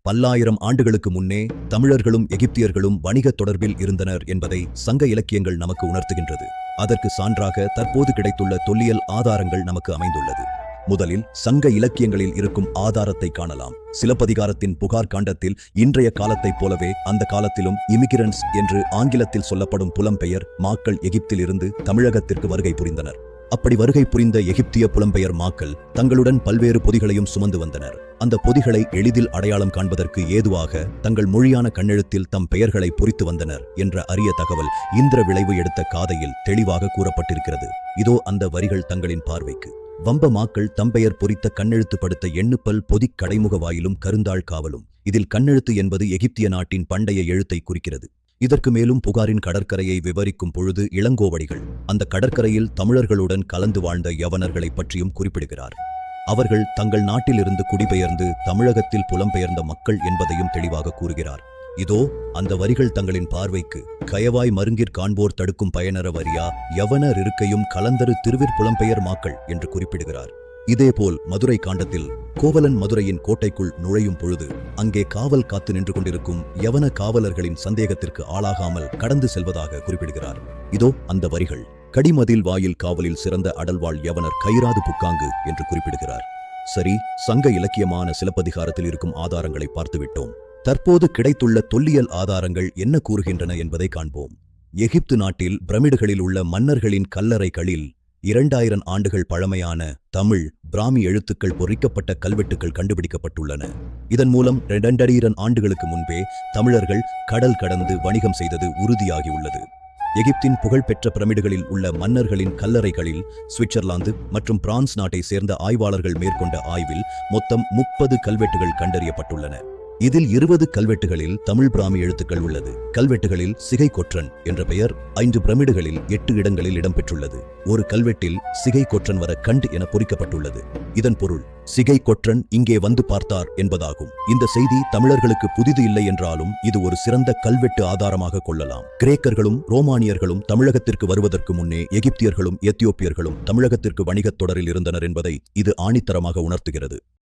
பல்லாயிரம் ஆண்டுகளுக்கு முன்னே தமிழர்களும் எகிப்தியர்களும் வணிகத் தொடர்பில் இருந்தனர் என்பதை சங்க இலக்கியங்கள் நமக்கு உணர்த்துகின்றது. அதற்கு சான்றாக தற்போது கிடைத்துள்ள தொல்லியல் ஆதாரங்கள் நமக்கு அமைந்துள்ளது. முதலில் சங்க இலக்கியங்களில் இருக்கும் ஆதாரத்தை காணலாம். சிலப்பதிகாரத்தின் புகார் காண்டத்தில் இன்றைய காலத்தைப் போலவே அந்த காலத்திலும் இமிகிரன்ட்ஸ் என்று ஆங்கிலத்தில் சொல்லப்படும் புலம்பெயர் மாக்கள் எகிப்தில் இருந்து தமிழகத்திற்கு வருகை புரிந்தனர். அப்படி வருகை புரிந்த எகிப்திய புலம்பெயர் மாக்கள் தங்களுடன் பல்வேறு பொதிகளையும் சுமந்து வந்தனர். அந்த பொதிகளை எளிதில் அடையாளம் காண்பதற்கு ஏதுவாக தங்கள் மொழியான கண்ணெழுத்தில் தம் பெயர்களை பொறித்து வந்தனர் என்ற அரிய தகவல் இந்திர விளைவு எடுத்த காதையில் தெளிவாக கூறப்பட்டிருக்கிறது. இதோ அந்த வரிகள் தங்களின் பார்வைக்கு. வம்ப மாக்கள் தம்பெயர் பொறித்த கண்ணெழுத்து படுத்த எண்ணுப்பல் பொதிக் கடைமுக வாயிலும் கருந்தாள் காவலும். இதில் கண்ணெழுத்து என்பது எகிப்திய நாட்டின் பண்டைய எழுத்தை குறிக்கிறது. இதற்கு மேலும் புகாரின் கடற்கரையை விவரிக்கும் பொழுது இளங்கோவடிகள் அந்த கடற்கரையில் தமிழர்களுடன் கலந்து வாழ்ந்த யவனர்களை பற்றியும் குறிப்பிடுகிறார். அவர்கள் தங்கள் நாட்டிலிருந்து குடிபெயர்ந்து தமிழகத்தில் புலம்பெயர்ந்த மக்கள் என்பதையும் தெளிவாக கூறுகிறார். இதோ அந்த வரிகள் தங்களின் பார்வைக்கு. கயவாய் மருங்கிற் காண்போர் தடுக்கும் பயனர வரியா யவனர் இருக்கையும் கலந்தரு திருவிற் புலம்பெயர் மாக்கள் என்று குறிப்பிடுகிறார். இதேபோல் மதுரை காண்டத்தில் கோவலன் மதுரையின் கோட்டைக்குள் நுழையும் பொழுது அங்கே காவல் காத்து நின்று கொண்டிருக்கும் யவன காவலர்களின் சந்தேகத்திற்கு ஆளாகாமல் கடந்து செல்வதாக குறிப்பிடுகிறார். இதோ அந்த வரிகள். கடிமதில் வாயில் காவலில் சிறந்த அடல்வாழ் யவனர் கைராது புக்காங்கு என்று குறிப்பிடுகிறார். சரி, சங்க இலக்கியமான சிலப்பதிகாரத்தில் இருக்கும் ஆதாரங்களை பார்த்துவிட்டோம். தற்போது கிடைத்துள்ள தொல்லியல் ஆதாரங்கள் என்ன கூறுகின்றன என்பதை காண்போம். எகிப்து நாட்டில் பிரமிடுகளில் உள்ள மன்னர்களின் கல்லறைகளில் 2000 ஆண்டுகள் பழமையான தமிழ் பிராமி எழுத்துக்கள் பொறிக்கப்பட்ட கல்வெட்டுக்கள் கண்டுபிடிக்கப்பட்டுள்ளன. இதன் மூலம் 2000 ஆண்டுகளுக்கு முன்பே தமிழர்கள் கடல் கடந்து வணிகம் செய்தது உறுதியாகியுள்ளது. எகிப்தின் புகழ்பெற்ற பிரமிடுகளில் உள்ள மன்னர்களின் கல்லறைகளில் சுவிட்சர்லாந்து மற்றும் பிரான்ஸ் நாட்டை சேர்ந்த ஆய்வாளர்கள் மேற்கொண்ட ஆய்வில் மொத்தம் 30 கல்வெட்டுகள் கண்டறியப்பட்டுள்ளன. இதில் 20 கல்வெட்டுகளில் தமிழ் பிராமி எழுத்துக்கள் உள்ளது. கல்வெட்டுகளில் சிகை கொற்றன் என்ற பெயர் 5 பிரமிடுகளில் 8 இடங்களில் இடம்பெற்றுள்ளது. ஒரு கல்வெட்டில் சிகை கொற்றன் வர கண்ட் என பொறிக்கப்பட்டுள்ளது. இதன் பொருள் சிகை கொற்றன் இங்கே வந்து பார்த்தார் என்பதாகும். இந்த செய்தி தமிழர்களுக்கு புதிது இல்லை என்றாலும் இது ஒரு சிறந்த கல்வெட்டு ஆதாரமாக கொள்ளலாம். கிரேக்கர்களும் ரோமானியர்களும் தமிழகத்திற்கு வருவதற்கு முன்னே எகிப்தியர்களும் எத்தியோப்பியர்களும் தமிழகத்திற்கு வணிகத் தொடரில் இருந்தனர் என்பதை இது ஆணித்தரமாக உணர்த்துகிறது.